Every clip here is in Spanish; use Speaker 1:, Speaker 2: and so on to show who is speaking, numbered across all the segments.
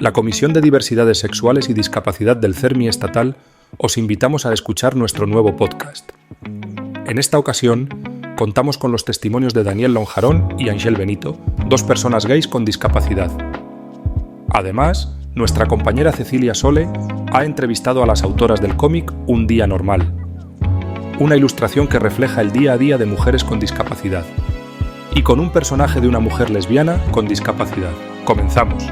Speaker 1: la Comisión de Diversidades Sexuales y Discapacidad del CERMI estatal os invitamos a escuchar nuestro nuevo podcast. En esta ocasión, contamos con los testimonios de Daniel Lonjarón y Ángel Benito, dos personas gays con discapacidad. Además, nuestra compañera Cecilia Sole ha entrevistado a las autoras del cómic Un día normal, una ilustración que refleja el día a día de mujeres con discapacidad, y con un personaje de una mujer lesbiana con discapacidad. Comenzamos.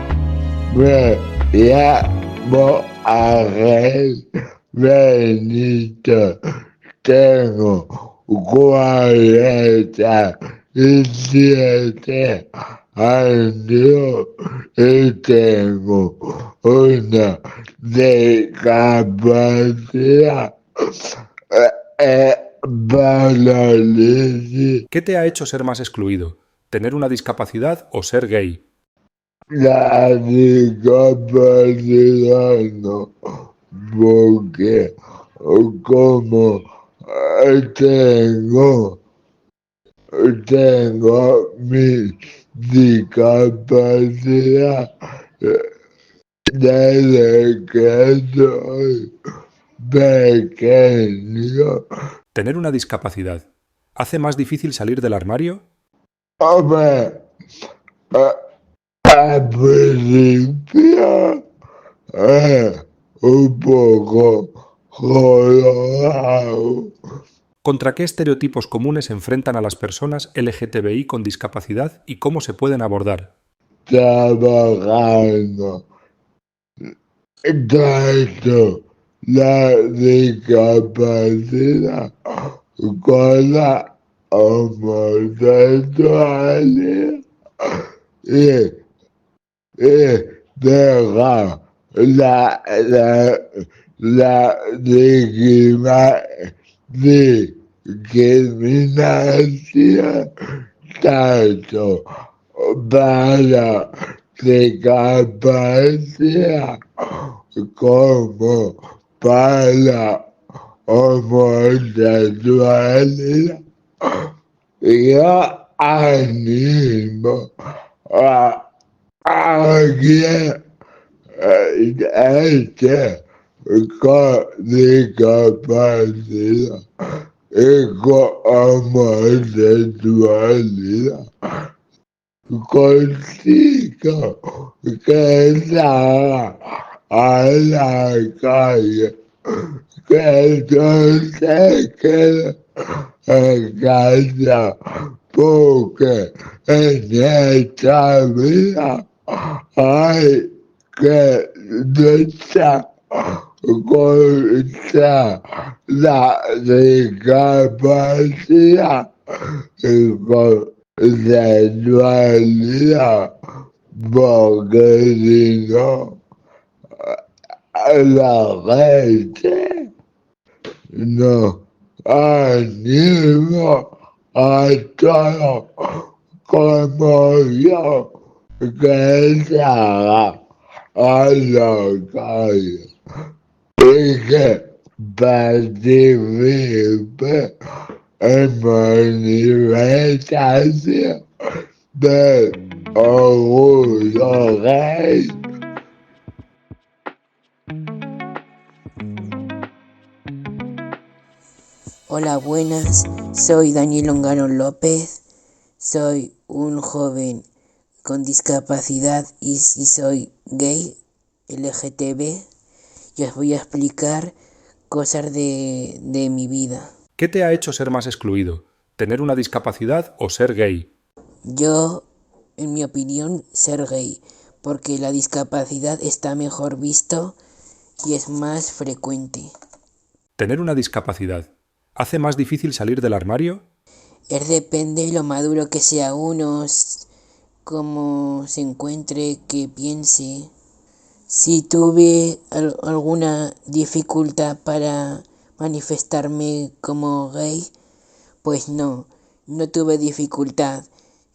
Speaker 2: Me llamo Ángel Benito, tengo 47 años y tengo una discapacidad parálisis.
Speaker 1: ¿Qué te ha hecho ser más excluido? ¿Tener una discapacidad o ser gay?
Speaker 2: La discapacidad no, porque como tengo mi discapacidad desde que soy pequeño.
Speaker 1: ¿Tener una discapacidad hace más difícil salir del armario?
Speaker 2: Hombre, al principio un poco jodado.
Speaker 1: ¿Contra qué estereotipos comunes se enfrentan a las personas LGTBI con discapacidad y cómo se pueden abordar?
Speaker 2: Trabajando tanto la discapacidad con la homosexualidad y dejar la discriminación tanto para discapacidad como para homosexualidad. Yo animo a alguien con discapacidad y con homosexualidad consigo que salga a la calle, que no se quede en casa, porque en esta vida hay que luchar contra la discapacidad y con sexualidad, porque si no, la gente no anima a todos como yo que salga a la calle y que participe en manifestación de orgullo gay.
Speaker 3: Hola, buenas, soy Daniel Lonjarón López, soy un joven con discapacidad y soy gay, LGTB, y os voy a explicar cosas de mi vida.
Speaker 1: ¿Qué te ha hecho ser más excluido? ¿Tener una discapacidad o ser gay?
Speaker 3: Yo, en mi opinión, ser gay, porque la discapacidad está mejor visto y es más frecuente.
Speaker 1: ¿Tener una discapacidad hace más difícil salir del armario?
Speaker 3: Depende de lo maduro que sea uno, cómo se encuentre, qué piense. Si tuve alguna dificultad para manifestarme como gay, pues no tuve dificultad.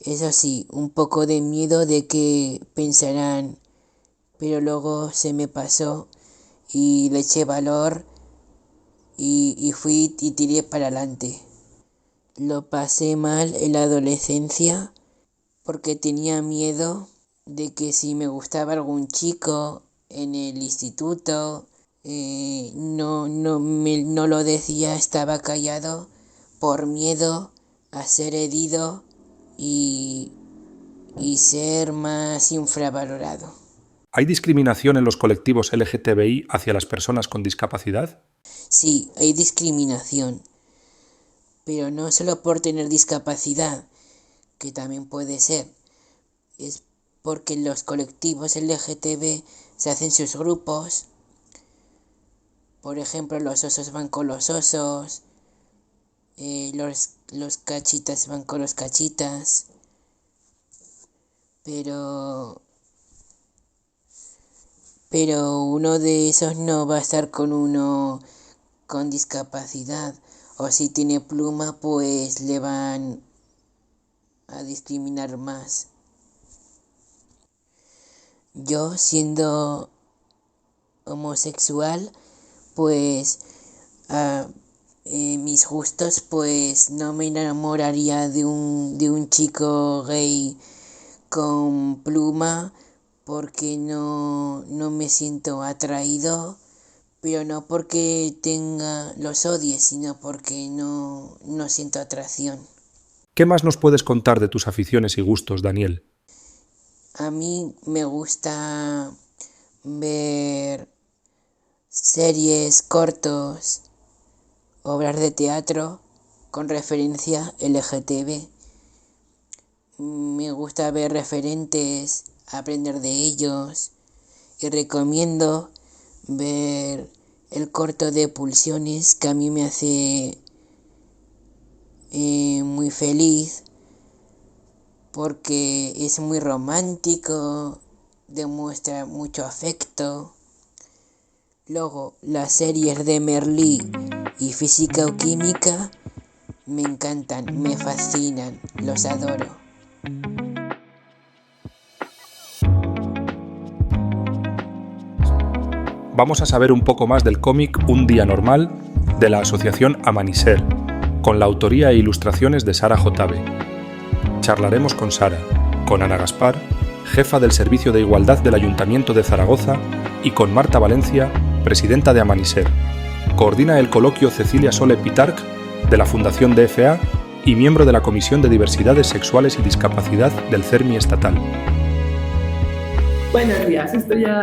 Speaker 3: Eso sí, un poco de miedo de que pensarán, pero luego se me pasó y le eché valor y fui y tiré para adelante. Lo pasé mal en la adolescencia porque tenía miedo de que si me gustaba algún chico en el instituto, no lo decía, estaba callado por miedo a ser herido y ser más infravalorado.
Speaker 1: ¿Hay discriminación en los colectivos LGTBI hacia las personas con discapacidad?
Speaker 3: Sí, hay discriminación, pero no solo por tener discapacidad, que también puede ser, es porque los colectivos LGTB se hacen sus grupos. Por ejemplo, los osos van con los osos, los cachitas van con los cachitas, pero uno de esos no va a estar con uno con discapacidad, o si tiene pluma pues le van a discriminar más. Yo, siendo homosexual, pues mis gustos, pues no me enamoraría de un chico gay con pluma, porque no me siento atraído, pero no porque los odie, sino porque no siento atracción.
Speaker 1: ¿Qué más nos puedes contar de tus aficiones y gustos, Daniel?
Speaker 3: A mí me gusta ver series, cortos, obras de teatro con referencia LGTB. Me gusta ver referentes, aprender de ellos, y recomiendo ver el corto de Pulsiones, que a mí me hace muy feliz porque es muy romántico, demuestra mucho afecto. Luego, las series de Merlí y Física o Química me encantan, me fascinan, los adoro.
Speaker 1: Vamos a saber un poco más del cómic Un día normal de la asociación Amanecer, con la autoría e ilustraciones de Sara Jotave. Charlaremos con Sara, con Ana Gaspar, jefa del Servicio de Igualdad del Ayuntamiento de Zaragoza, y con Marta Valencia, presidenta de Amanecer. Coordina el coloquio Cecilia Sole Pitarch, de la Fundación DFA, y miembro de la Comisión de Diversidades Sexuales y Discapacidad del CERMI estatal.
Speaker 4: Buenos días,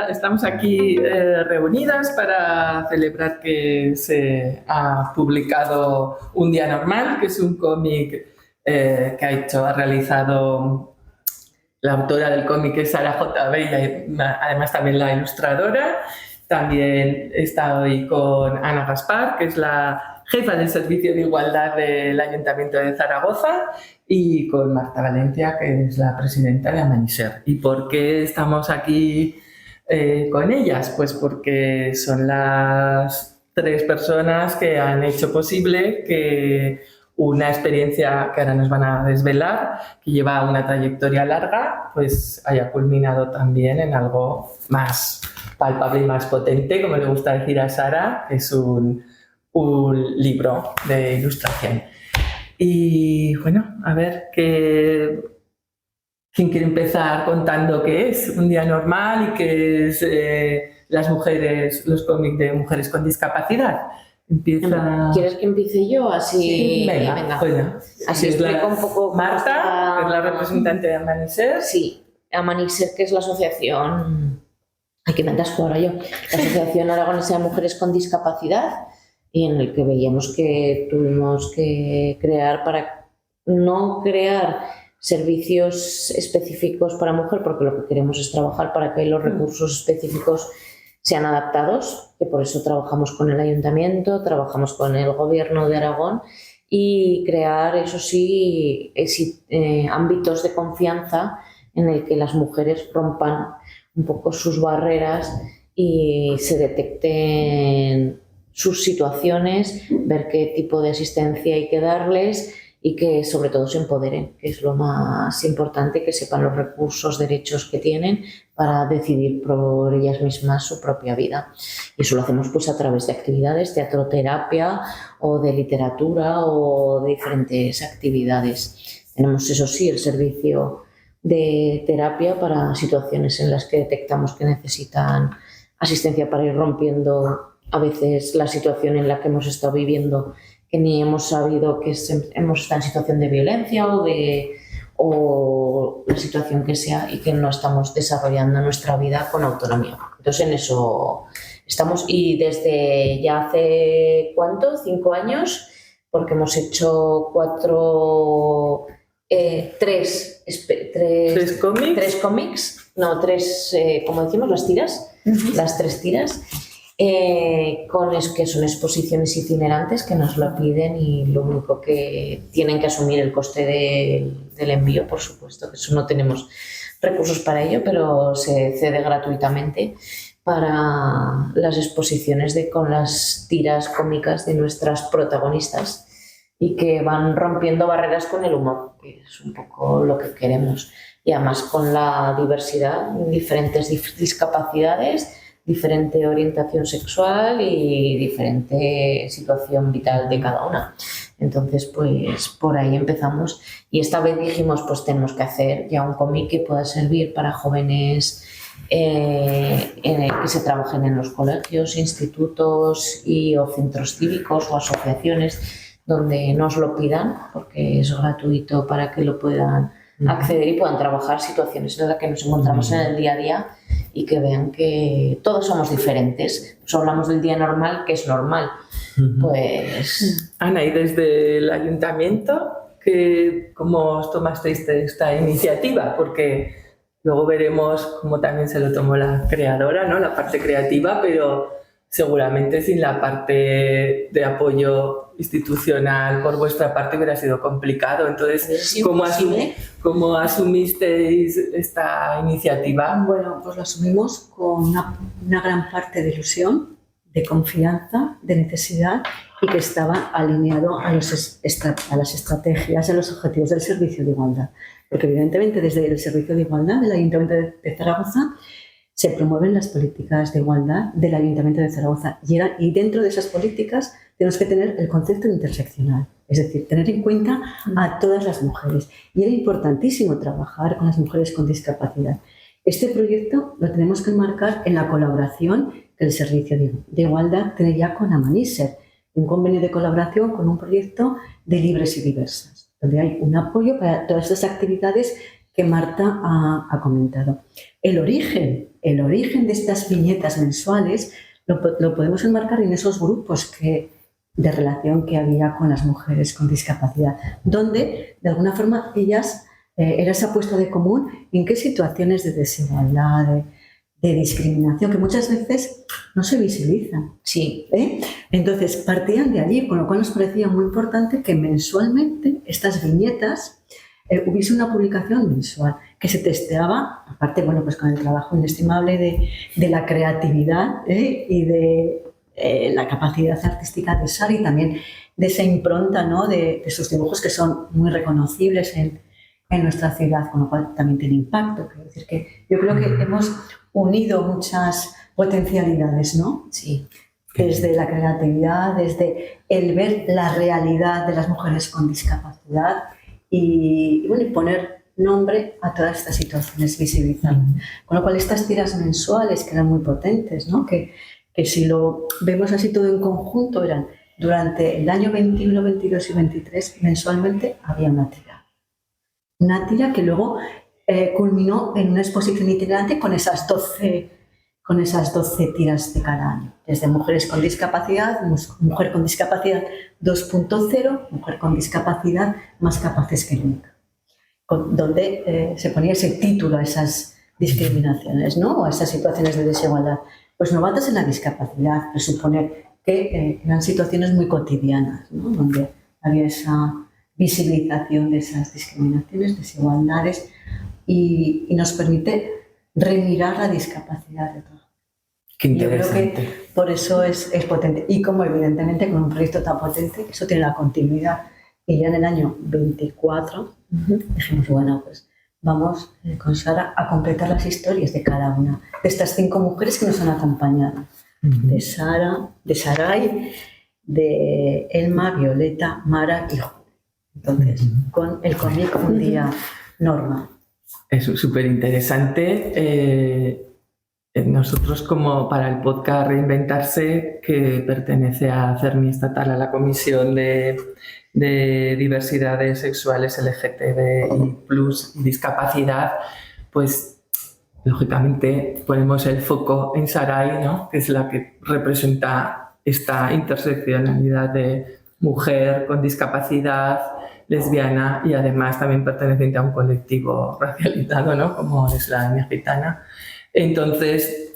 Speaker 4: estamos aquí reunidas para celebrar que se ha publicado Un día normal, que es un cómic que ha realizado la autora del cómic, es Sara Jotave, y además también la ilustradora. También está hoy con Ana Gaspar, que es la jefa del Servicio de Igualdad del Ayuntamiento de Zaragoza, y con Marta Valencia, que es la presidenta de Amanecer. ¿Y por qué estamos aquí con ellas? Pues porque son las 3 personas que han hecho posible que una experiencia que ahora nos van a desvelar, que lleva una trayectoria larga, pues haya culminado también en algo más palpable y más potente, como le gusta decir a Sara, que es un libro de ilustración. Y bueno, a ver, ¿quién quiere empezar contando qué es Un día normal y qué es los cómics de mujeres con discapacidad? Empieza...
Speaker 5: ¿Quieres que empiece yo? Así,
Speaker 4: sí, venga. Bueno,
Speaker 5: así explico un poco.
Speaker 4: Marta, que es la representante de Amanecer.
Speaker 5: Sí, Amanecer, que es la asociación... Ay, que me atasco ahora yo. La Asociación Aragonesa de Mujeres con Discapacidad, y en el que veíamos que tuvimos que crear, para no crear servicios específicos para mujer, porque lo que queremos es trabajar para que los recursos específicos sean adaptados, que por eso trabajamos con el Ayuntamiento, trabajamos con el Gobierno de Aragón, y crear, eso sí, ámbitos de confianza en el que las mujeres rompan un poco sus barreras y se detecten sus situaciones, ver qué tipo de asistencia hay que darles y que sobre todo se empoderen, que es lo más importante, que sepan los recursos, derechos que tienen para decidir por ellas mismas su propia vida. Y eso lo hacemos pues a través de actividades, teatroterapia o de literatura o de diferentes actividades. Tenemos, eso sí, el servicio de terapia para situaciones en las que detectamos que necesitan asistencia para ir rompiendo a veces la situación en la que hemos estado viviendo, que ni hemos sabido que hemos estado en situación de violencia o la situación que sea, y que no estamos desarrollando nuestra vida con autonomía. Entonces en eso estamos, y desde ya hace, ¿cuánto? 5 años, porque hemos hecho 3 cómics, no, 3, como decimos, las tiras, las 3 tiras, que son exposiciones itinerantes que nos lo piden, y lo único que tienen que asumir el coste del envío, por supuesto, que eso no tenemos recursos para ello, pero se cede gratuitamente para las exposiciones con las tiras cómicas de nuestras protagonistas, y que van rompiendo barreras con el humor, que es un poco lo que queremos. Y además con la diversidad, diferentes discapacidades, diferente orientación sexual y diferente situación vital de cada una. Entonces, pues por ahí empezamos, y esta vez dijimos, pues tenemos que hacer ya un cómic que pueda servir para jóvenes que se trabajen en los colegios, institutos o centros cívicos o asociaciones, donde nos lo pidan, porque es gratuito, para que lo puedan acceder y puedan trabajar situaciones en las que nos encontramos en el día a día, y que vean que todos somos diferentes. Pues hablamos del día normal, que es normal. Pues
Speaker 4: Ana, y desde el ayuntamiento, ¿cómo os tomasteis esta iniciativa? Porque luego veremos cómo también se lo tomó la creadora, ¿no? La parte creativa, pero seguramente sin la parte de apoyo institucional por vuestra parte hubiera sido complicado. Entonces, ¿cómo asumisteis esta iniciativa?
Speaker 6: Bueno, pues lo asumimos con una gran parte de ilusión, de confianza, de necesidad, y que estaba alineado a las estrategias, a los objetivos del Servicio de Igualdad. Porque evidentemente desde el Servicio de Igualdad del Ayuntamiento de Zaragoza se promueven las políticas de igualdad del Ayuntamiento de Zaragoza, y dentro de esas políticas tenemos que tener el concepto interseccional, es decir, tener en cuenta a todas las mujeres. Y era importantísimo trabajar con las mujeres con discapacidad. Este proyecto lo tenemos que enmarcar en la colaboración que el Servicio de Igualdad tiene ya con Amaniser, un convenio de colaboración con un proyecto de Libres y Diversas, donde hay un apoyo para todas estas actividades que Marta ha comentado. El origen de estas viñetas mensuales lo podemos enmarcar en esos grupos de relación que había con las mujeres con discapacidad, donde de alguna forma ellas era esa apuesta de común en qué situaciones de desigualdad, de discriminación, que muchas veces no se visibilizan.
Speaker 5: sí.
Speaker 6: Entonces partían de allí, con lo cual nos parecía muy importante que mensualmente estas viñetas hubiese una publicación mensual que se testeaba, aparte, bueno, pues con el trabajo inestimable de la creatividad y de la capacidad artística de Sara, y también de esa impronta, ¿no?, de sus dibujos, que son muy reconocibles en nuestra ciudad, con lo cual también tiene impacto. Quiero decir que yo creo que hemos unido muchas potencialidades, ¿no?
Speaker 5: Sí.
Speaker 6: Desde la creatividad, desde el ver la realidad de las mujeres con discapacidad y poner nombre a todas estas situaciones, visibilizar. Con lo cual estas tiras mensuales, que eran muy potentes, ¿no?, que si lo vemos así todo en conjunto, eran durante el año 21, 22 y 23, mensualmente había una tira. Una tira que luego culminó en una exposición itinerante con esas 12 tiras de cada año. Desde mujeres con discapacidad, mujer con discapacidad 2.0, mujer con discapacidad más capaces que nunca. Donde se ponía ese título a esas discriminaciones, ¿no?, o a esas situaciones de desigualdad. Pues novatas en la discapacidad, presuponer que eran situaciones muy cotidianas, ¿no?, donde había esa visibilización de esas discriminaciones, desigualdades, y nos permite remirar la discapacidad de todo.
Speaker 4: Qué interesante.
Speaker 6: Yo creo que por eso es potente. Y como evidentemente con un proyecto tan potente, eso tiene la continuidad. Y ya en el año 24 dijimos, bueno, pues vamos con Sara a completar las historias de cada una de estas 5 mujeres que nos han acompañado. De Sara, de Saray, de Elma, Violeta, Mara y Julia. Entonces, con el cómic Un día normal.
Speaker 4: Es súper interesante. Nosotros, como para el podcast Reinventarse, que pertenece a CERMI Estatal, a la Comisión de Diversidades Sexuales, LGTBI+, y Discapacidad, pues lógicamente ponemos el foco en Sarai, ¿no? Que es la que representa esta interseccionalidad de mujer con discapacidad, lesbiana y además también perteneciente a un colectivo racializado, ¿no? Como es la etnia gitana. Entonces,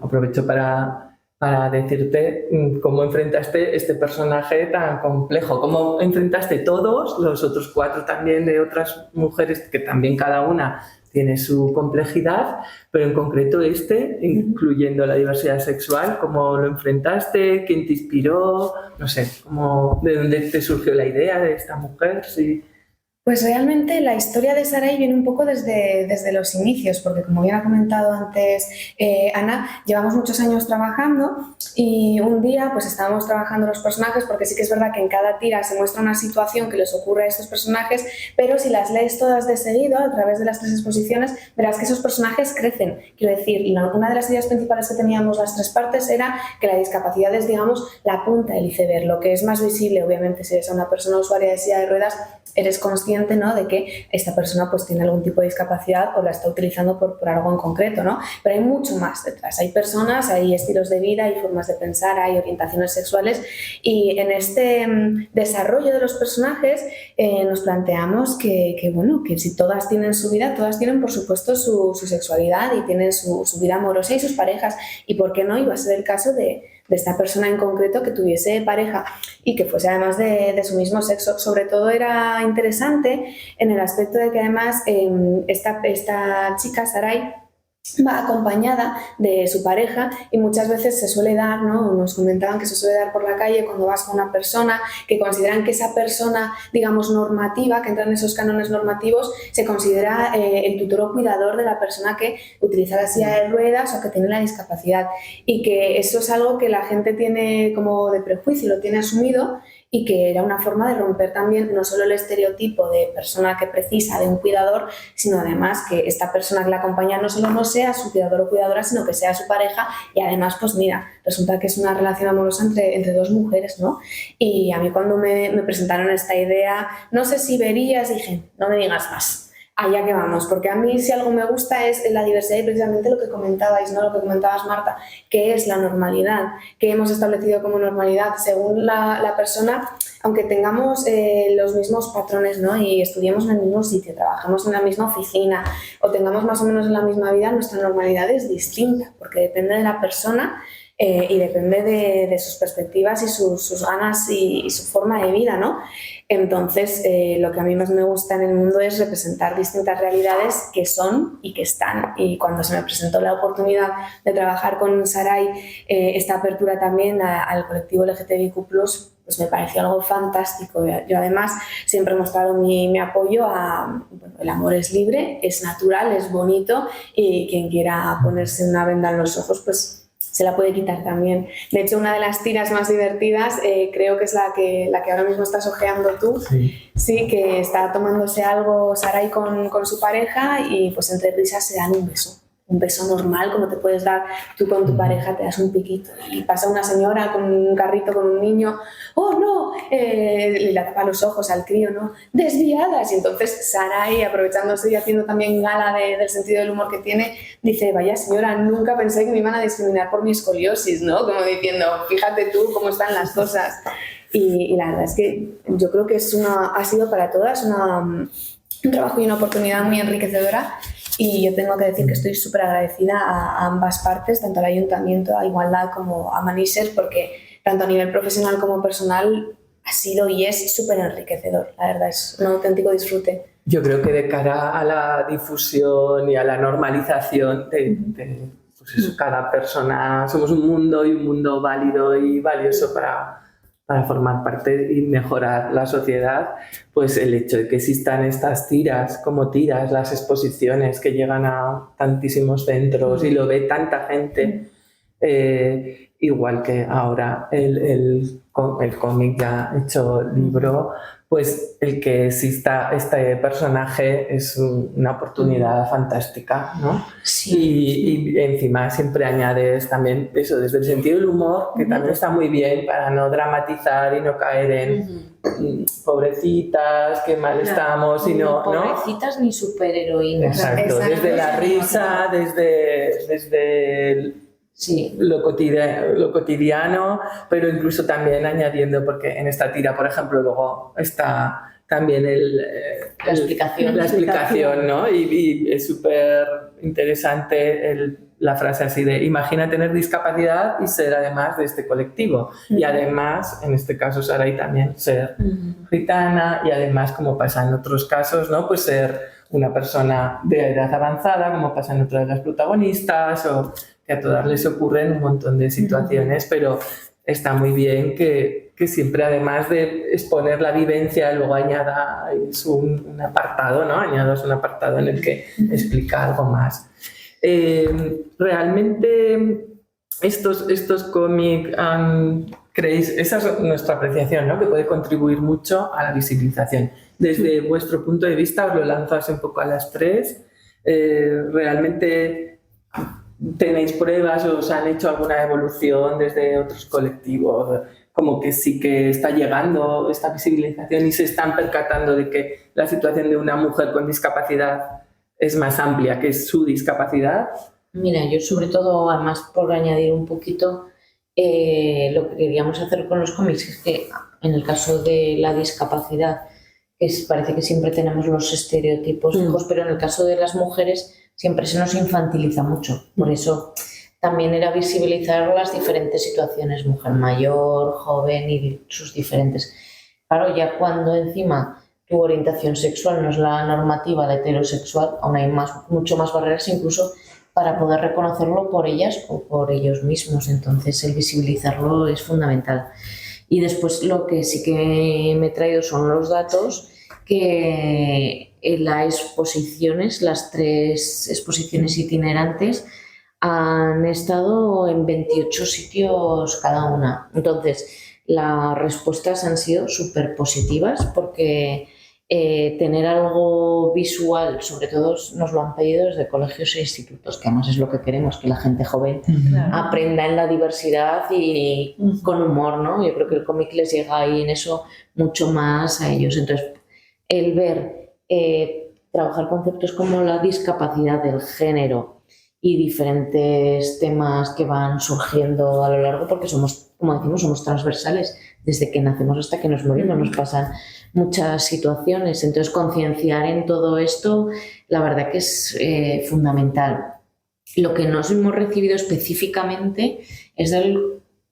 Speaker 4: aprovecho para decirte cómo enfrentaste este personaje tan complejo, cómo enfrentaste todos los otros 4 también de otras mujeres que también cada una tiene su complejidad, pero en concreto incluyendo la diversidad sexual, ¿cómo lo enfrentaste? ¿Quién te inspiró? No sé, ¿de dónde te surgió la idea de esta mujer? Sí.
Speaker 7: Pues realmente la historia de Sarai viene un poco desde los inicios, porque como bien ha comentado antes Ana, llevamos muchos años trabajando y un día pues estábamos trabajando los personajes, porque sí que es verdad que en cada tira se muestra una situación que les ocurre a estos personajes, pero si las lees todas de seguido a través de las 3 exposiciones, verás que esos personajes crecen. Quiero decir, una de las ideas principales que teníamos las 3 partes era que la discapacidad es, digamos, la punta del iceberg, lo que es más visible. Obviamente, si eres una persona usuaria de silla de ruedas, eres consciente, ¿no?, de que esta persona pues tiene algún tipo de discapacidad o la está utilizando por algo en concreto, ¿no? Pero hay mucho más detrás. Hay personas, hay estilos de vida, hay formas de pensar, hay orientaciones sexuales, y en este desarrollo de los personajes nos planteamos que si todas tienen su vida, todas tienen por supuesto su sexualidad y tienen su vida amorosa y sus parejas, y por qué no iba a ser el caso de esta persona en concreto que tuviese pareja y que fuese además de su mismo sexo. Sobre todo era interesante en el aspecto de que además esta chica, Sarai, va acompañada de su pareja, y muchas veces se suele dar, ¿no?, nos comentaban que se suele dar por la calle cuando vas con una persona que consideran que esa persona, digamos, normativa, que entra en esos cánones normativos, se considera el tutor o cuidador de la persona que utiliza la silla de ruedas o que tiene la discapacidad, y que eso es algo que la gente tiene como de prejuicio, lo tiene asumido, y que era una forma de romper también no solo el estereotipo de persona que precisa de un cuidador, sino además que esta persona que la acompaña no solo no sea su cuidador o cuidadora, sino que sea su pareja, y además, pues mira, resulta que es una relación amorosa entre 2 mujeres, ¿no? Y a mí cuando me presentaron esta idea, no sé si verías, dije, no me digas más. Allá que vamos, porque a mí si algo me gusta es la diversidad, y precisamente lo que comentabais, ¿no?, lo que comentabas, Marta, que es la normalidad, que hemos establecido como normalidad según la persona, aunque tengamos los mismos patrones, ¿no?, y estudiemos en el mismo sitio, trabajemos en la misma oficina o tengamos más o menos en la misma vida, nuestra normalidad es distinta, porque depende de la persona y depende de sus perspectivas y sus ganas y su forma de vida, ¿no? Entonces, lo que a mí más me gusta en el mundo es representar distintas realidades que son y que están. Y cuando se me presentó la oportunidad de trabajar con Sarai, esta apertura también al colectivo LGTBIQ+, pues me pareció algo fantástico. Yo además siempre he mostrado mi apoyo a, el amor es libre, es natural, es bonito, y quien quiera ponerse una venda en los ojos, pues se la puede quitar también. De hecho, una de las tiras más divertidas creo que es la que ahora mismo estás ojeando tú. Sí, que está tomándose algo Sarai con su pareja, y pues entre risas se dan un beso normal, como te puedes dar tú con tu pareja, te das un piquito, y pasa una señora con un carrito con un niño, ¡oh no!, le tapa los ojos al crío, ¿no?, desviadas, y entonces Sarai, aprovechándose y haciendo también gala del sentido del humor que tiene, dice, vaya señora, nunca pensé que me iban a discriminar por mi escoliosis, ¿no?, como diciendo, fíjate tú cómo están las cosas. Y la verdad es que yo creo que ha sido para todas un trabajo y una oportunidad muy enriquecedora. Y yo tengo que decir que estoy súper agradecida a ambas partes, tanto al Ayuntamiento, a Igualdad, como a Manises, porque tanto a nivel profesional como personal ha sido y es súper enriquecedor. La verdad, es un auténtico disfrute.
Speaker 4: Yo creo que de cara a la difusión y a la normalización de pues eso, cada persona, somos un mundo, y un mundo válido y valioso para formar parte y mejorar la sociedad, pues el hecho de que existan estas tiras, como tiras, las exposiciones que llegan a tantísimos centros y lo ve tanta gente, igual que ahora el cómic ya hecho libro, pues el que exista este personaje es una oportunidad fantástica, ¿no?
Speaker 5: Sí.
Speaker 4: Y encima siempre añades también eso, desde el sentido del humor, que también está muy bien para no dramatizar y no caer en pobrecitas, qué mal estamos,
Speaker 5: Ni
Speaker 4: sino, ¿no?
Speaker 5: pobrecitas ni superheroínas.
Speaker 4: Exacto, desde la risa, desde
Speaker 5: Sí.
Speaker 4: lo cotidiano, pero incluso también añadiendo, porque en esta tira, por ejemplo, luego está también
Speaker 5: La explicación.
Speaker 4: la explicación, ¿no? Y es súper interesante la frase así de imagina tener discapacidad y ser además de este colectivo. Y además, en este caso Sarai también ser gitana y además, como pasa en otros casos, ¿no? Pues ser una persona de edad avanzada, como pasa en otras de las protagonistas, o que a todas les ocurren un montón de situaciones, pero está muy bien que siempre, además de exponer la vivencia, luego añadas un apartado, ¿no? Añadas un apartado en el que explica algo más. Realmente estos cómics, ¿creéis? Esa es nuestra apreciación, ¿no? Que puede contribuir mucho a la visibilización. Desde vuestro punto de vista, os lo lanzo así un poco a las tres. ¿Realmente tenéis pruebas o os han hecho alguna evolución desde otros colectivos? Como que sí que está llegando esta visibilización y se están percatando de que la situación de una mujer con discapacidad es más amplia que su discapacidad.
Speaker 5: Mira, yo sobre todo, además por añadir un poquito, lo que queríamos hacer con los cómics es que en el caso de la discapacidad, parece que siempre tenemos los estereotipos fijos, pero en el caso de las mujeres siempre se nos infantiliza mucho. Por eso también era visibilizar las diferentes situaciones, mujer mayor, joven y sus diferentes. Claro, ya cuando encima tu orientación sexual no es la normativa, la heterosexual, aún hay mucho más barreras incluso para poder reconocerlo por ellas o por ellos mismos. Entonces el visibilizarlo es fundamental. Y después lo que sí que me he traído son los datos que en las exposiciones, las 3 exposiciones itinerantes, han estado en 28 sitios cada una. Entonces, las respuestas han sido súper positivas porque tener algo visual, sobre todo nos lo han pedido desde colegios e institutos, que además es lo que queremos, que la gente joven aprenda en la diversidad y con humor, ¿no? Yo creo que el cómic les llega ahí en eso mucho más a ellos. Entonces, el ver, trabajar conceptos como la discapacidad del género y diferentes temas que van surgiendo a lo largo, porque somos, como decimos, somos transversales, desde que nacemos hasta que nos morimos, nos pasan muchas situaciones. Entonces, concienciar en todo esto, la verdad que es fundamental. Lo que nos hemos recibido específicamente es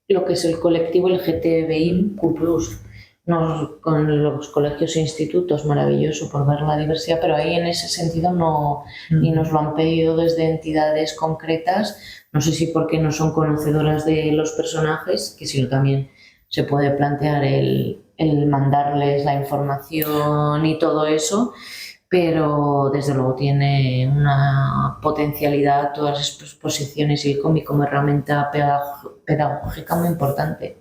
Speaker 5: lo que es el colectivo LGTBIQ+. Con los colegios e institutos, maravilloso por ver la diversidad, pero ahí en ese sentido no, ni nos lo han pedido desde entidades concretas, no sé si porque no son conocedoras de los personajes, que si no también se puede plantear el mandarles la información y todo eso, pero desde luego tiene una potencialidad todas las exposiciones y el cómic como herramienta pedagógica muy importante.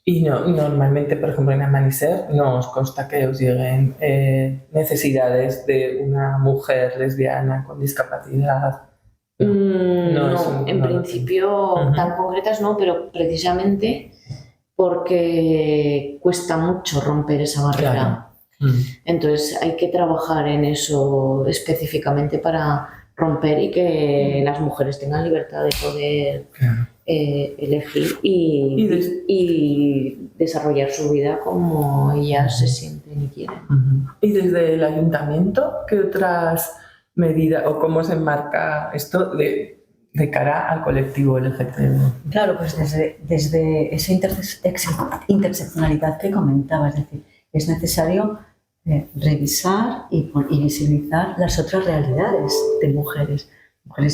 Speaker 4: Y normalmente, por ejemplo, en Amanecer no os consta que os lleguen necesidades de una mujer lesbiana con discapacidad.
Speaker 5: No, en principio tan concretas no, pero precisamente porque cuesta mucho romper esa barrera.
Speaker 4: Claro.
Speaker 5: Entonces hay que trabajar en eso específicamente para romper y que las mujeres tengan libertad de poder elegir y desarrollar su vida como ellas se sienten y quieren.
Speaker 4: ¿Y desde el ayuntamiento qué otras medidas o cómo se enmarca esto de cara al colectivo LGTB?
Speaker 6: Claro, pues desde esa interseccionalidad que comentaba, es decir, es necesario revisar y visibilizar las otras realidades de mujeres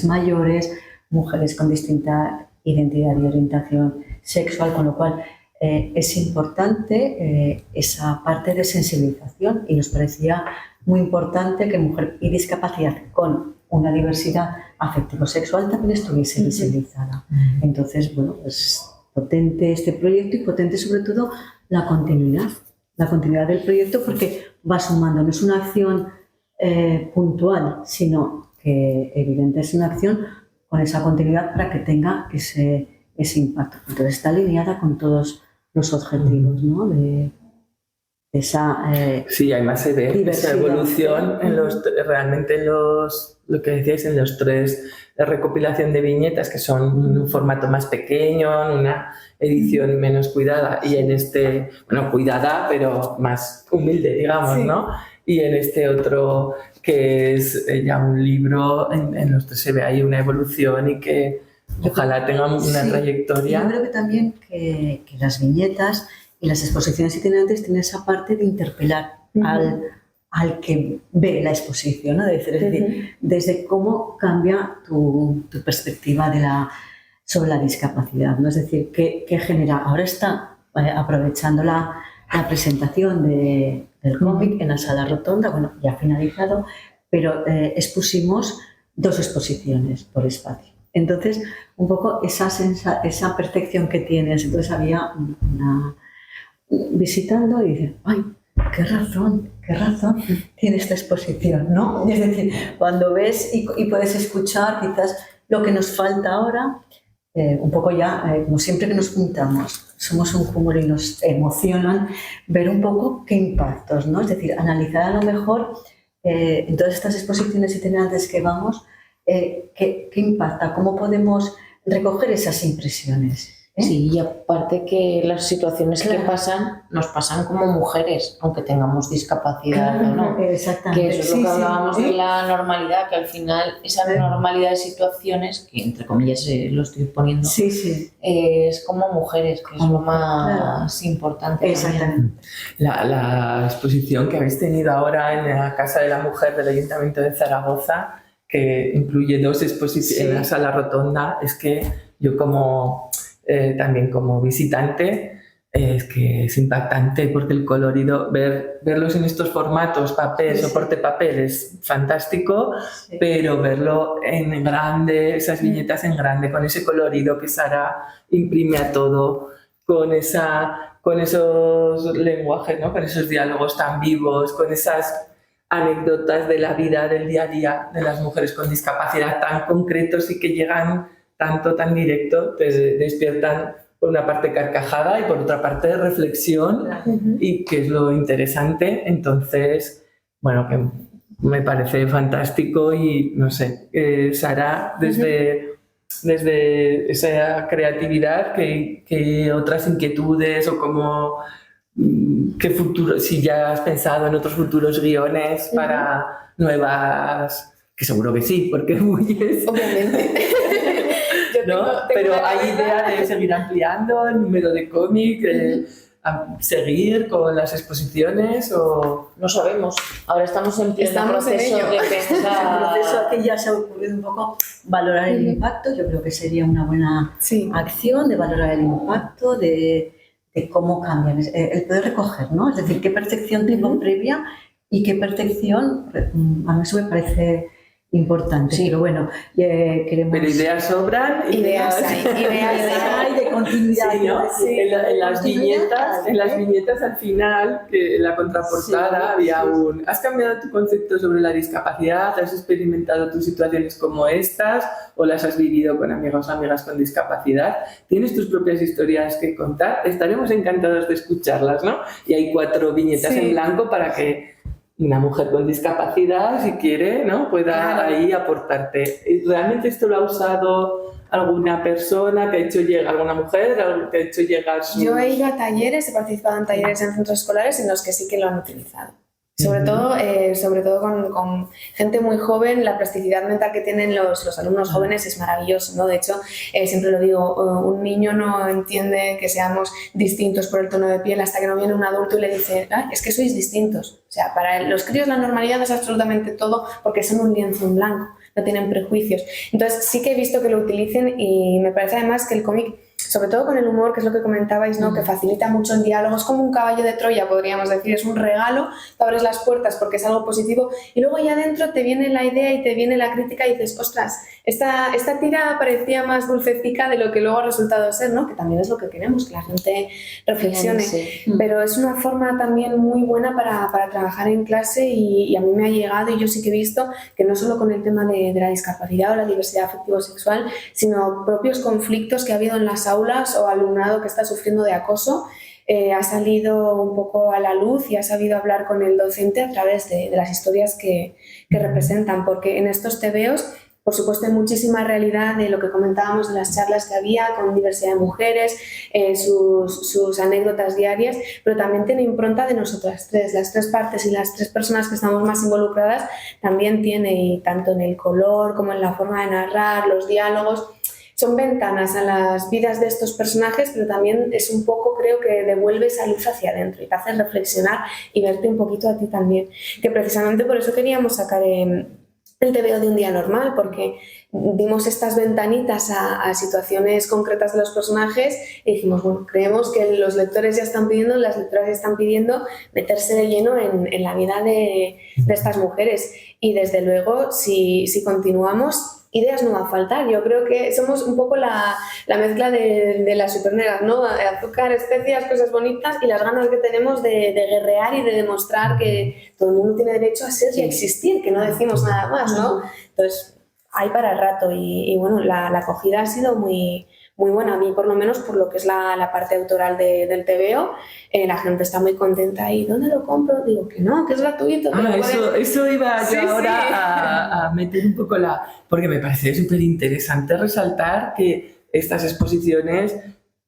Speaker 6: mayores, mujeres con distinta identidad y orientación sexual, con lo cual es importante esa parte de sensibilización, y nos parecía muy importante que mujer y discapacidad con una diversidad afectivo-sexual también estuviese visibilizada. Entonces, bueno, pues potente este proyecto y potente sobre todo la continuidad del proyecto, porque va sumando, no es una acción puntual, sino que evidente es una acción con esa continuidad para que tenga ese impacto. Entonces está alineada con todos los objetivos, ¿no? De esa
Speaker 4: sí, además se ve esa evolución realmente en lo que decíais, en los 3 de recopilación de viñetas, que son en un formato más pequeño, en una edición menos cuidada, y en este, bueno, cuidada, pero más humilde, digamos, ¿no? Y en este otro, que es ya un libro, en los 3 se ve ahí una evolución y que ojalá tenga una trayectoria.
Speaker 6: Yo creo que también que las viñetas y las exposiciones itinerantes tienen esa parte de interpelar al que ve la exposición, ¿no? Es decir, desde cómo cambia tu perspectiva sobre la discapacidad, ¿no? Es decir, ¿qué genera? Ahora está aprovechando la presentación del cómic en la sala rotonda, bueno, ya ha finalizado, pero expusimos 2 exposiciones por espacio. Entonces, un poco esa percepción que tienes, entonces había una visitando y dices, ¡ay, qué razón tiene esta exposición!, ¿no? Es decir, cuando ves y puedes escuchar quizás lo que nos falta ahora, un poco ya, como siempre que nos juntamos, somos un cúmulo y nos emocionan ver un poco qué impactos, ¿no? Es decir, analizar a lo mejor en todas estas exposiciones itinerantes que vamos, qué impacta, cómo podemos recoger esas impresiones.
Speaker 5: Sí, y aparte que las situaciones que pasan, nos pasan como mujeres, aunque tengamos discapacidad o no.
Speaker 6: Exactamente.
Speaker 5: Que eso es lo que hablábamos de la normalidad, que al final esa normalidad de situaciones, que entre comillas lo estoy poniendo, es como mujeres, que es lo más importante.
Speaker 6: Exactamente.
Speaker 4: La exposición que habéis tenido ahora en la Casa de la Mujer del Ayuntamiento de Zaragoza, que incluye 2 exposiciones en la sala rotonda, es que yo también como visitante, es que es impactante, porque el colorido, verlos en estos formatos, papel, soporte papel, es fantástico, pero verlo en grande, esas viñetas en grande, con ese colorido que Sara imprime a todo, con esos lenguajes, ¿no? Con esos diálogos tan vivos, con esas anécdotas de la vida del día a día de las mujeres con discapacidad tan concretos y que llegan tan directo, te despiertan por una parte carcajada y por otra parte reflexión, y que es lo interesante. Entonces, bueno, que me parece fantástico y no sé, Sara, desde esa creatividad, que otras inquietudes o como qué futuro, si ya has pensado en otros futuros guiones para nuevas, que seguro que sí, porque huyes.
Speaker 7: Obviamente.
Speaker 4: ¿No? Pero hay idea de seguir ampliando el número de cómic, seguir con las exposiciones o...
Speaker 5: No sabemos. Ahora estamos en pleno proceso de pensar...
Speaker 6: El proceso que ya se ha ocurrido un poco valorar el impacto. Yo creo que sería una buena acción de valorar el impacto, de cómo cambian, el poder recoger, ¿no? Es decir, qué percepción tengo previa y qué percepción, a mí eso me parece importante, pero bueno, queremos...
Speaker 4: Pero ideas sobran,
Speaker 7: ideas
Speaker 6: hay de continuidad.
Speaker 4: Sí, ¿no? En las viñetas al final, que en la contraportada había ¿has cambiado tu concepto sobre la discapacidad? ¿Has experimentado tus situaciones como estas? ¿O las has vivido con amigos o amigas con discapacidad? ¿Tienes tus propias historias que contar? Estaremos encantados de escucharlas, ¿no? Y hay 4 viñetas en blanco para que una mujer con discapacidad, si quiere, ¿no? Pueda ahí aportarte. ¿Realmente esto lo ha usado alguna persona que ha hecho llegar, alguna mujer que ha hecho llegar su...
Speaker 7: Yo he ido a talleres, he participado en talleres en centros escolares en los que sí que lo han utilizado. Sobre todo con gente muy joven, la plasticidad mental que tienen los alumnos jóvenes es maravilloso, ¿no? De hecho, siempre lo digo, un niño no entiende que seamos distintos por el tono de piel hasta que no viene un adulto y le dice, es que sois distintos. O sea, para los críos la normalidad es absolutamente todo, porque son un lienzo en blanco, no tienen prejuicios. Entonces sí que he visto que lo utilicen, y me parece además que el cómic, sobre todo con el humor, que es lo que comentabais, ¿no? Que facilita mucho el diálogo, es como un caballo de Troya, podríamos decir, es un regalo, te abres las puertas porque es algo positivo y luego ya adentro te viene la idea y te viene la crítica y dices, ostras, esta tira parecía más dulcecica de lo que luego ha resultado ser, ¿no? Que también es lo que queremos, que la gente reflexione, pero es una forma también muy buena para trabajar en clase y a mí me ha llegado y yo sí que he visto que no solo con el tema de la discapacidad o la diversidad afectivo-sexual, sino propios conflictos que ha habido en las aulas o alumnado que está sufriendo de acoso, ha salido un poco a la luz y ha sabido hablar con el docente a través de las historias que representan, porque en estos tebeos, por supuesto, hay muchísima realidad de lo que comentábamos de las charlas que había con diversidad de mujeres, sus anécdotas diarias, pero también tiene impronta de nosotras tres. Las tres partes y las tres personas que estamos más involucradas también tiene, y tanto en el color como en la forma de narrar, los diálogos, son ventanas a las vidas de estos personajes, pero también es un poco, creo que devuelve esa luz hacia adentro y te hace reflexionar y verte un poquito a ti también. Que precisamente por eso queríamos sacar el TVO de un día normal, porque dimos estas ventanitas a situaciones concretas de los personajes y dijimos, bueno, creemos que los lectores ya están pidiendo, las lectoras ya están pidiendo meterse de lleno en la vida de estas mujeres. Y desde luego, si continuamos, ideas no va a faltar. Yo creo que somos un poco la mezcla de las supernegas, ¿no? Azúcar, especias, cosas bonitas y las ganas que tenemos de guerrear y de demostrar que todo el mundo tiene derecho a ser y a existir, que no decimos nada más, ¿no? Entonces, hay para el rato y bueno, la acogida ha sido muy buena. A mí, por lo menos, por lo que es la parte autoral del TVO, la gente está muy contenta. ¿Y dónde lo compro? Digo que no, que es gratuito.
Speaker 4: Eso iba yo ahora a meter un poco porque me parece súper interesante resaltar que estas exposiciones,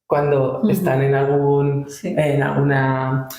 Speaker 4: cuando están en alguna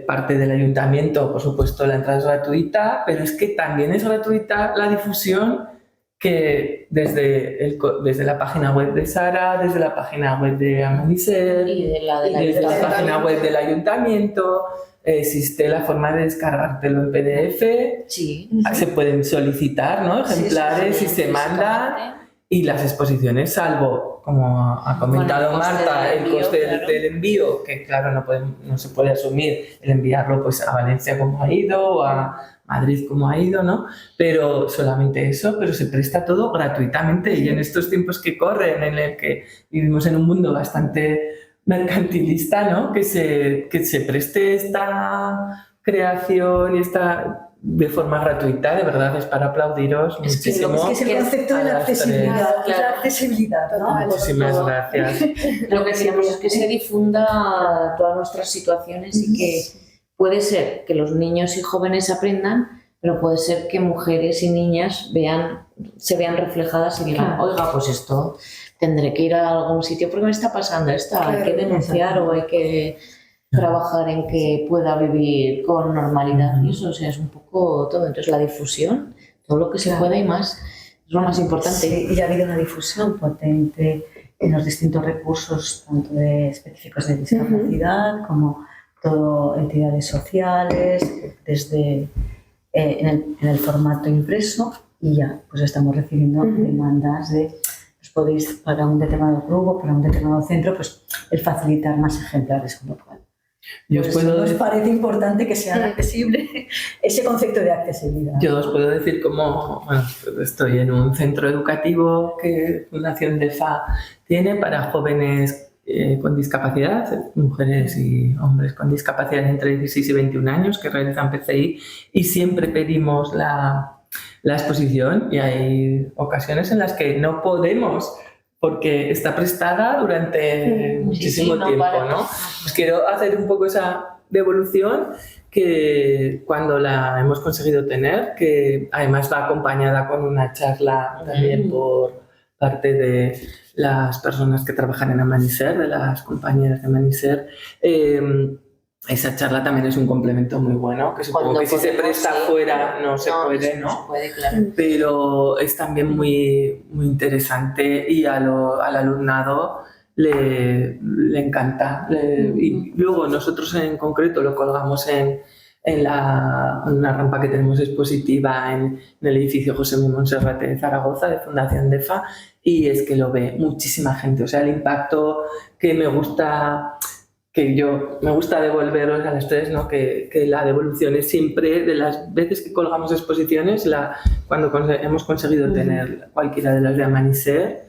Speaker 4: parte del ayuntamiento, por supuesto la entrada es gratuita, pero es que también es gratuita la difusión, que desde la página web de Sara, desde la página web de Amanecer y desde la página web del ayuntamiento existe la forma de descargártelo en PDF.
Speaker 5: Sí.
Speaker 4: Se pueden solicitar, ¿no? Ejemplares y se mandan. Y las exposiciones, salvo, como ha comentado Marta, el coste del envío, que claro, no se puede asumir el enviarlo pues a Valencia como ha ido o a Madrid como ha ido, ¿no? Pero solamente eso, pero se presta todo gratuitamente. Y en estos tiempos que corren, en el que vivimos en un mundo bastante mercantilista, ¿no? Que se preste esta creación y esta de forma gratuita, de verdad es para aplaudiros muchísimo.
Speaker 6: Es que es el concepto de la accesibilidad, la accesibilidad, ¿no?
Speaker 4: Muchísimas gracias.
Speaker 5: Lo que queremos es que se difunda todas nuestras situaciones y que puede ser que los niños y jóvenes aprendan, pero puede ser que mujeres y niñas se vean reflejadas y digan, oiga, pues esto tendré que ir a algún sitio porque me está pasando esto, hay que denunciar o hay que trabajar en que pueda vivir con normalidad y eso, o sea, es un poco todo. Entonces la difusión, todo lo que se pueda y más, es lo más importante.
Speaker 6: Sí, y ha habido una difusión potente en los distintos recursos, tanto específicos de discapacidad como todo entidades sociales, desde en el formato impreso, y ya pues estamos recibiendo demandas de pues podéis para un determinado grupo, para un determinado centro, pues el facilitar más ejemplares, con lo cual nos parece importante que sea accesible ese concepto de accesibilidad.
Speaker 4: Yo os puedo decir como, bueno, estoy en un centro educativo que Fundación DEFA tiene para jóvenes con discapacidad, mujeres y hombres con discapacidad entre 16 y 21 años que realizan PCI, y siempre pedimos la exposición, y hay ocasiones en las que no podemos porque está prestada durante muchísimo tiempo, ¿no? Pues quiero hacer un poco esa devolución, que cuando la hemos conseguido tener, que además va acompañada con una charla también por parte de las personas que trabajan en Amanecer, de las compañeras de Amanecer. Esa charla también es un complemento muy bueno, que supongo que si se presta fuera no se puede, ¿no?
Speaker 5: No se puede, claro.
Speaker 4: Pero es también muy, muy interesante y al alumnado le encanta. Y luego nosotros en concreto lo colgamos en una rampa que tenemos expositiva en el edificio José M. Monserrate de Zaragoza, de Fundación DEFA, y es que lo ve muchísima gente. O sea, el impacto que me gusta devolveros a las tres, ¿no? Que la devolución es siempre, de las veces que colgamos exposiciones, cuando hemos conseguido tener cualquiera de las de Amanecer,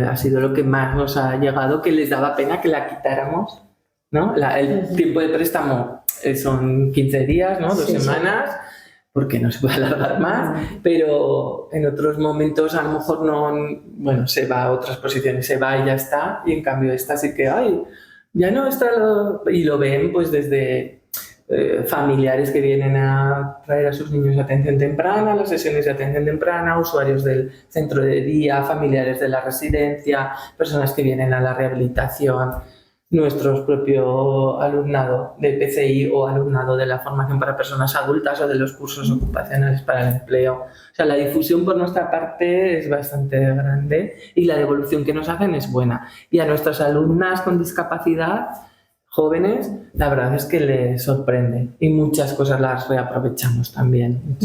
Speaker 4: ha sido lo que más nos ha llegado, que les daba pena que la quitáramos, ¿no? El tiempo de préstamo son 15 días, ¿no? 2 semanas, porque no se puede alargar más, pero en otros momentos a lo mejor no, se va a otras posiciones, se va y ya está, y en cambio esta sí que, ya no está, y lo ven pues desde familiares que vienen a traer a sus niños atención temprana, las sesiones de atención temprana, usuarios del centro de día, familiares de la residencia, personas que vienen a la rehabilitación, nuestro propio alumnado de PCI o alumnado de la formación para personas adultas o de los cursos ocupacionales para el empleo. O sea, la difusión por nuestra parte es bastante grande y la devolución que nos hacen es buena. Y a nuestras alumnas con discapacidad, jóvenes, la verdad es que les sorprende y muchas cosas las reaprovechamos también.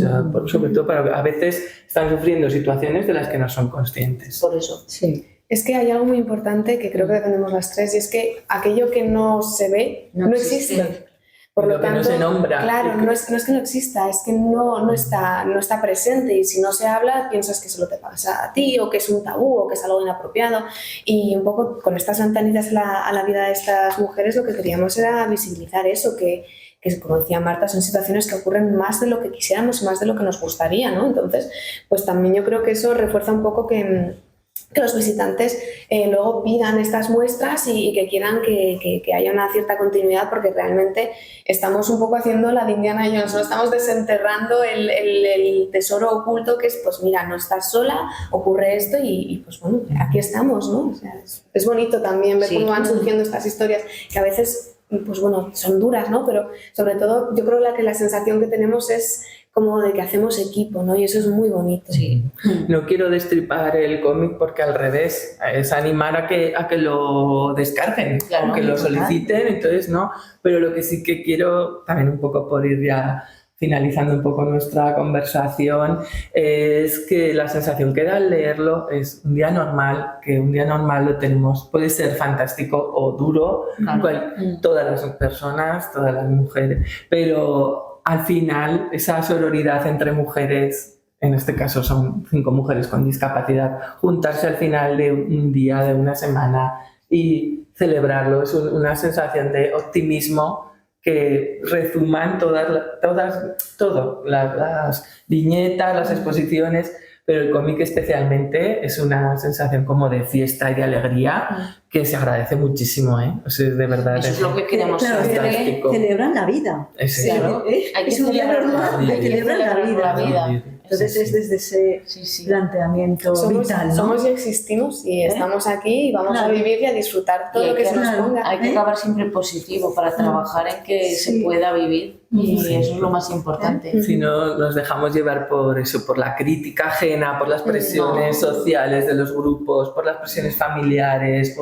Speaker 4: Sobre todo a veces están sufriendo situaciones de las que no son conscientes.
Speaker 5: Por eso,
Speaker 6: Sí.
Speaker 7: Es que hay algo muy importante que creo que defendemos las tres, y es que aquello que no se ve no existe. Por lo
Speaker 4: que
Speaker 7: tanto,
Speaker 4: no se nombra.
Speaker 7: Claro, no es que no exista, es que no está presente, y si no se habla piensas que solo te pasa a ti, o que es un tabú, o que es algo inapropiado. Y un poco con estas ventanitas a la vida de estas mujeres lo que queríamos era visibilizar eso, que como decía Marta, son situaciones que ocurren más de lo que quisiéramos, más de lo que nos gustaría, ¿no? Entonces, pues también yo creo que eso refuerza un poco que los visitantes luego pidan estas muestras y que quieran que haya una cierta continuidad, porque realmente estamos un poco haciendo la de Indiana Jones, ¿no? Estamos desenterrando el tesoro oculto, que es, pues mira, no estás sola, ocurre esto y pues bueno, aquí estamos, ¿no? O sea, es bonito también ver cómo van surgiendo estas historias, que a veces, pues bueno, son duras, ¿no? Pero sobre todo yo creo que la sensación que tenemos es como de que hacemos equipo, ¿no? Y eso es muy bonito.
Speaker 5: Sí.
Speaker 4: No quiero destripar el cómic porque al revés, es animar a que lo descarguen,
Speaker 5: Claro,
Speaker 4: que lo soliciten, entonces no. Pero lo que sí que quiero, también un poco por ir ya finalizando un poco nuestra conversación, es que la sensación que da al leerlo es un día normal, que un día normal lo tenemos, puede ser fantástico o duro, todas las personas, todas las mujeres, pero al final esa sororidad entre mujeres, en este caso son 5 mujeres con discapacidad, juntarse al final de un día, de una semana y celebrarlo, es una sensación de optimismo que rezuman todas las viñetas, las exposiciones, pero el cómic especialmente es una sensación como de fiesta y de alegría que se agradece muchísimo, ¿eh? O sea, de verdad.
Speaker 5: Eso es lo que queremos hacer.
Speaker 6: Celebran la vida.
Speaker 5: Claro,
Speaker 6: Es un día normal, celebran la vida. Entonces es desde ese planteamiento vital, ¿no?
Speaker 7: Somos y existimos y estamos aquí y vamos a vivir y a disfrutar todo lo que se nos ponga.
Speaker 5: Hay que acabar siempre positivo para trabajar en que se pueda vivir, y eso es lo más importante.
Speaker 4: Si no, nos dejamos llevar por eso, por la crítica ajena, por las presiones sociales de los grupos, por las presiones familiares,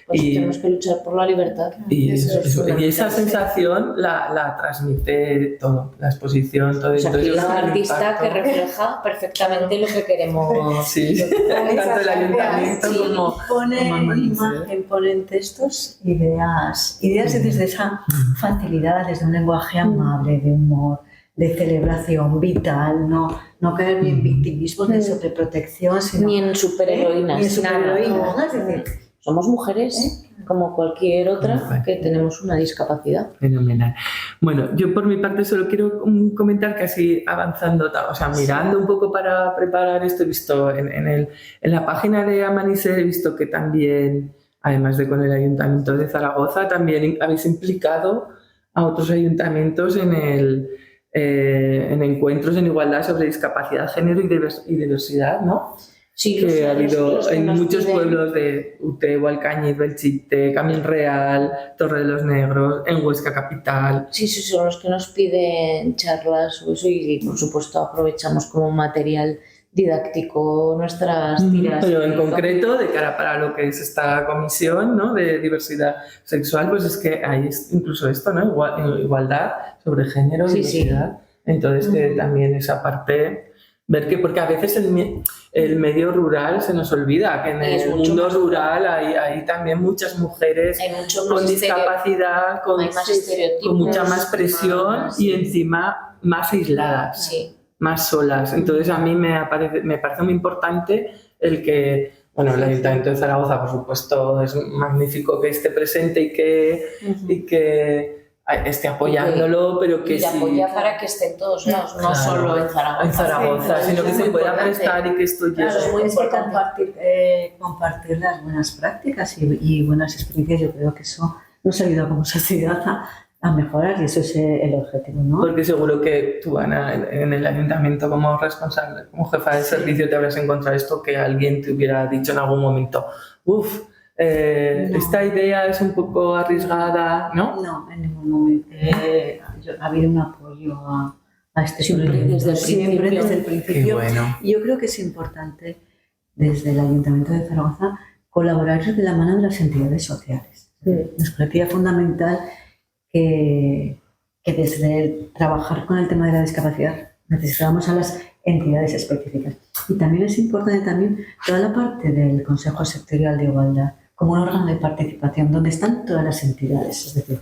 Speaker 5: tenemos que luchar por la libertad.
Speaker 4: Y esa sensación la transmite todo, la exposición, todo.
Speaker 5: O sea,
Speaker 4: entonces,
Speaker 5: es un artista que refleja perfectamente lo que queremos.
Speaker 4: Sí, tanto el ayuntamiento como
Speaker 6: Ponen imagen, ponen textos, ideas desde esa facilidad, desde un lenguaje amable, de humor, de celebración vital, no caer ni en victimismo, ni en sobreprotección, sino,
Speaker 5: ni en superheroínas.
Speaker 6: ni en superheroínas,
Speaker 5: ¿no?
Speaker 6: Es decir,
Speaker 5: somos mujeres como cualquier otra que tenemos una discapacidad.
Speaker 4: Fenomenal. Bueno, yo por mi parte solo quiero comentar que así avanzando, o sea, mirando un poco para preparar esto, he visto en la página de Amanecer, he visto que también, además de con el Ayuntamiento de Zaragoza, también habéis implicado a otros ayuntamientos en encuentros en igualdad sobre discapacidad, género y diversidad, ¿no?
Speaker 5: Sí,
Speaker 4: que ha habido en muchos
Speaker 5: piden...
Speaker 4: pueblos de Utebo, Alcañiz, Belchite, Camil Real, Torre de los Negros, en Huesca capital.
Speaker 5: Sí, son los que nos piden charlas o eso, y por supuesto aprovechamos como material didáctico nuestras tiras.
Speaker 4: Pero en concreto, de cara para lo que es esta comisión, ¿no?, de diversidad sexual, pues es que hay incluso esto, ¿no?, igualdad sobre género, diversidad. Entonces que también esa parte... Ver que, porque a veces el medio rural se nos olvida, que en
Speaker 5: Y es
Speaker 4: el
Speaker 5: mucho
Speaker 4: mundo
Speaker 5: más
Speaker 4: rural hay también muchas mujeres
Speaker 5: Hay mucho más
Speaker 4: con discapacidad,
Speaker 5: hay más estereotipos,
Speaker 4: con mucha más presión
Speaker 5: más-
Speaker 4: y encima más aisladas,
Speaker 5: Sí.
Speaker 4: más solas. Entonces a mí me parece muy importante el que, bueno, el Ayuntamiento de Zaragoza, por supuesto, es magnífico que esté presente y que esté apoyándolo, pero que
Speaker 5: Y
Speaker 4: sí,
Speaker 5: apoya para que esté en todos lados, no
Speaker 4: Claro.
Speaker 5: solo en Zaragoza.
Speaker 4: en Zaragoza,
Speaker 6: Sí,
Speaker 4: sino que
Speaker 6: es
Speaker 4: se
Speaker 6: muy
Speaker 4: pueda
Speaker 6: importante.
Speaker 4: prestar y que esto llegue.
Speaker 5: Claro, es muy
Speaker 6: Es que
Speaker 5: importante.
Speaker 6: compartir las buenas prácticas y buenas experiencias, yo creo que eso nos ayuda como sociedad a mejorar y eso es el objetivo, ¿no?
Speaker 4: Porque seguro que tú, Ana, en el ayuntamiento como responsable, como jefa de servicio, te habrás encontrado esto que alguien te hubiera dicho en algún momento,
Speaker 6: No.
Speaker 4: esta idea es un poco arriesgada, ¿no?
Speaker 6: No, en ningún momento. Ha habido un apoyo a este
Speaker 5: Siempre,
Speaker 6: proyecto.
Speaker 5: desde el
Speaker 6: Siempre
Speaker 5: principio.
Speaker 6: desde el
Speaker 4: Qué
Speaker 6: principio.
Speaker 4: bueno.
Speaker 6: Y yo creo que es importante desde el Ayuntamiento de Zaragoza colaborar de la mano de las entidades sociales. Nos parecía fundamental que desde el trabajar con el tema de la discapacidad necesitábamos a las entidades específicas. Y también es importante toda la parte del Consejo Sectorial de Igualdad como un órgano de participación donde están todas las entidades, es decir,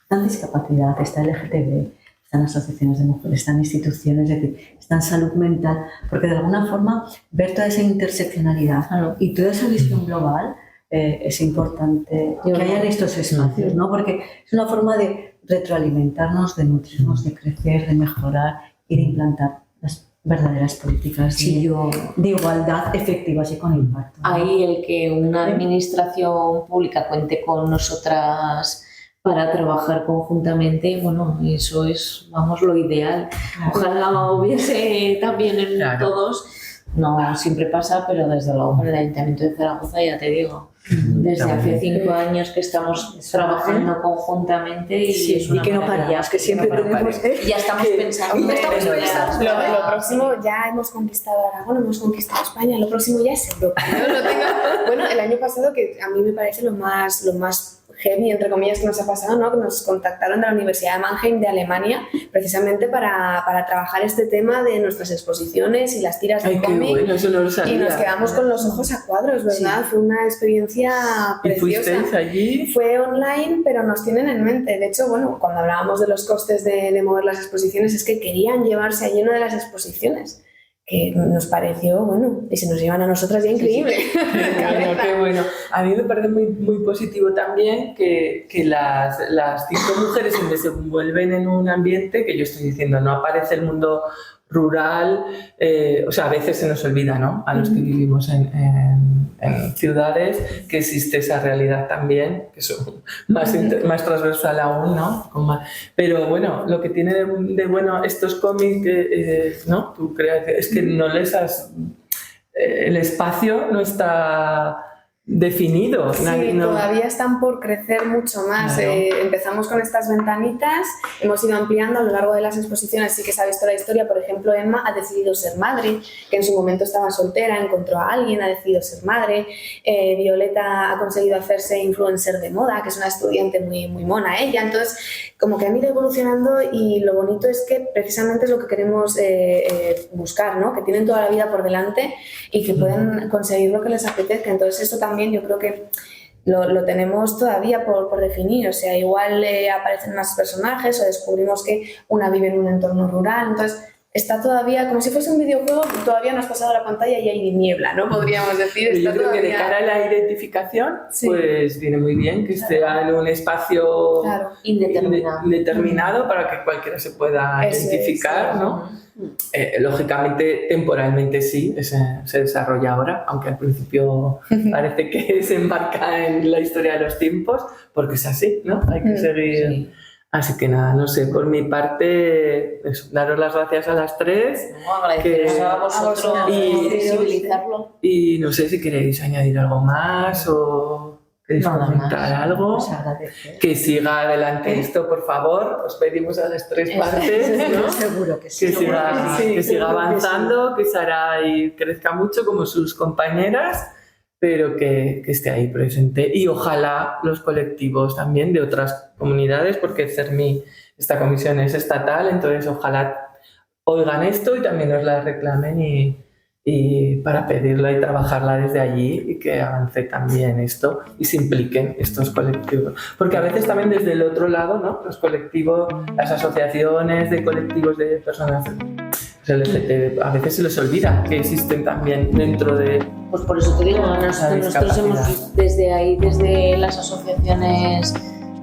Speaker 6: están discapacidad, está LGTB, están asociaciones de mujeres, están instituciones, es decir, están salud mental, porque de alguna forma ver toda esa interseccionalidad y toda esa visión global es importante que haya estos espacios, ¿no? Porque es una forma de retroalimentarnos, de nutrirnos, de crecer, de mejorar y de implantar las verdaderas políticas de igualdad efectivas y con impacto, ¿no?
Speaker 5: Ahí el que una administración pública cuente con nosotras para trabajar conjuntamente, bueno, eso es, vamos, lo ideal. Ojalá hubiese también en
Speaker 4: Claro.
Speaker 5: todos, no siempre pasa, pero desde luego con el Ayuntamiento de Zaragoza, ya te digo, desde hace 5 años que estamos trabajando conjuntamente y
Speaker 6: Sí,
Speaker 5: es una
Speaker 6: y que no
Speaker 5: maravilla.
Speaker 6: paramos, que siempre
Speaker 5: No paramos.
Speaker 6: tenemos...
Speaker 5: Ya estamos pensando.
Speaker 6: Ya estamos
Speaker 5: en
Speaker 6: pensando.
Speaker 7: Lo próximo, ya hemos conquistado Aragón, hemos conquistado España, lo próximo ya es Europa. ¿No? Bueno, el año pasado, que a mí me parece lo más heavy, entre comillas, que nos ha pasado, ¿no? Que nos contactaron de la Universidad de Mannheim de Alemania, precisamente para trabajar este tema de nuestras exposiciones y las tiras de
Speaker 4: Ay, qué
Speaker 7: cómic.
Speaker 4: bueno, eso no lo
Speaker 7: Y
Speaker 4: sabía.
Speaker 7: nos quedamos con los ojos a cuadros, ¿verdad? Fue una experiencia
Speaker 4: ¿Y
Speaker 7: preciosa.
Speaker 4: fuisteis allí?
Speaker 7: Fue online, pero nos tienen en mente. De hecho, bueno, cuando hablábamos de los costes de mover las exposiciones, es que querían llevarse allí una de las exposiciones, que nos pareció, bueno, y se nos llevan a nosotras ya increíble.
Speaker 4: Bueno, qué bueno. A mí me parece muy, muy positivo también que las 5 mujeres se desenvuelven en un ambiente que yo estoy diciendo, no aparece el mundo rural, o sea, a veces se nos olvida, ¿no? A los que vivimos en ciudades, que existe esa realidad también, que es más transversal aún, ¿no? Pero bueno, lo que tiene de bueno estos cómics, ¿no? Tú creas, es que no les has... el espacio no está definido.
Speaker 7: Sí,
Speaker 4: No-
Speaker 7: todavía están por crecer mucho más.
Speaker 4: Claro.
Speaker 7: Empezamos con estas ventanitas, hemos ido ampliando a lo largo de las exposiciones, sí que se ha visto la historia. Por ejemplo, Emma ha decidido ser madre, que en su momento estaba soltera, encontró a alguien, ha decidido ser madre. Violeta ha conseguido hacerse influencer de moda, que es una estudiante muy, muy mona ella. Entonces, como que han ido evolucionando y lo bonito es que precisamente es lo que queremos buscar, ¿no? Que tienen toda la vida por delante y que pueden conseguir lo que les apetezca. Entonces, esto también yo creo que lo tenemos todavía por definir. O sea, igual aparecen más personajes o descubrimos que una vive en un entorno rural. Entonces, está todavía, como si fuese un videojuego, todavía no has pasado la pantalla y hay niebla, ¿no? Podríamos decir.
Speaker 4: Pero yo
Speaker 7: Está
Speaker 4: creo que de
Speaker 7: todavía-
Speaker 4: cara a la identificación,
Speaker 7: Sí.
Speaker 4: pues viene muy bien que esté en un espacio
Speaker 7: Claro.
Speaker 4: indeterminado para que cualquiera se pueda
Speaker 7: Eso es,
Speaker 4: identificar,
Speaker 7: sí.
Speaker 4: ¿no? Lógicamente, temporalmente sí, se desarrolla ahora, aunque al principio parece que se embarca en la historia de los tiempos, porque es así, ¿no? Hay que seguir.
Speaker 5: Sí.
Speaker 4: Así que nada, no sé, por mi parte, eso, daros las gracias a las 3
Speaker 5: No, agradeceros
Speaker 4: Que-
Speaker 5: a vosotros
Speaker 4: y-
Speaker 5: visibilizarlo.
Speaker 4: y no sé si queréis añadir algo más o queréis
Speaker 5: Nada
Speaker 4: comentar
Speaker 5: más.
Speaker 4: algo.
Speaker 6: Pues agradecer.
Speaker 4: Que siga adelante esto, por favor. Os pedimos a las 3 partes, ¿no?
Speaker 6: Seguro que sí.
Speaker 4: Que siga,
Speaker 7: Sí,
Speaker 4: que siga
Speaker 7: seguro que
Speaker 4: avanzando, que Saray crezca mucho como sus compañeras, pero que esté ahí presente. Y ojalá los colectivos también de otras comunidades, porque CERMI, esta comisión es estatal, entonces ojalá oigan esto y también nos la reclamen y y para pedirla y trabajarla desde allí y que avance también esto y se impliquen estos colectivos. Porque a veces también desde el otro lado, ¿no? Los colectivos, las asociaciones de colectivos de personas LGBT, a veces se les olvida que existen también dentro de...
Speaker 5: Pues por eso te digo, nosotros hemos desde ahí, desde las asociaciones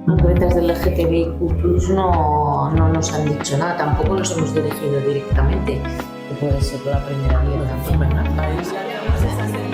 Speaker 5: concretas del LGTBIQ+, no nos han dicho nada, tampoco nos hemos dirigido directamente, que puede ser la primera vía también.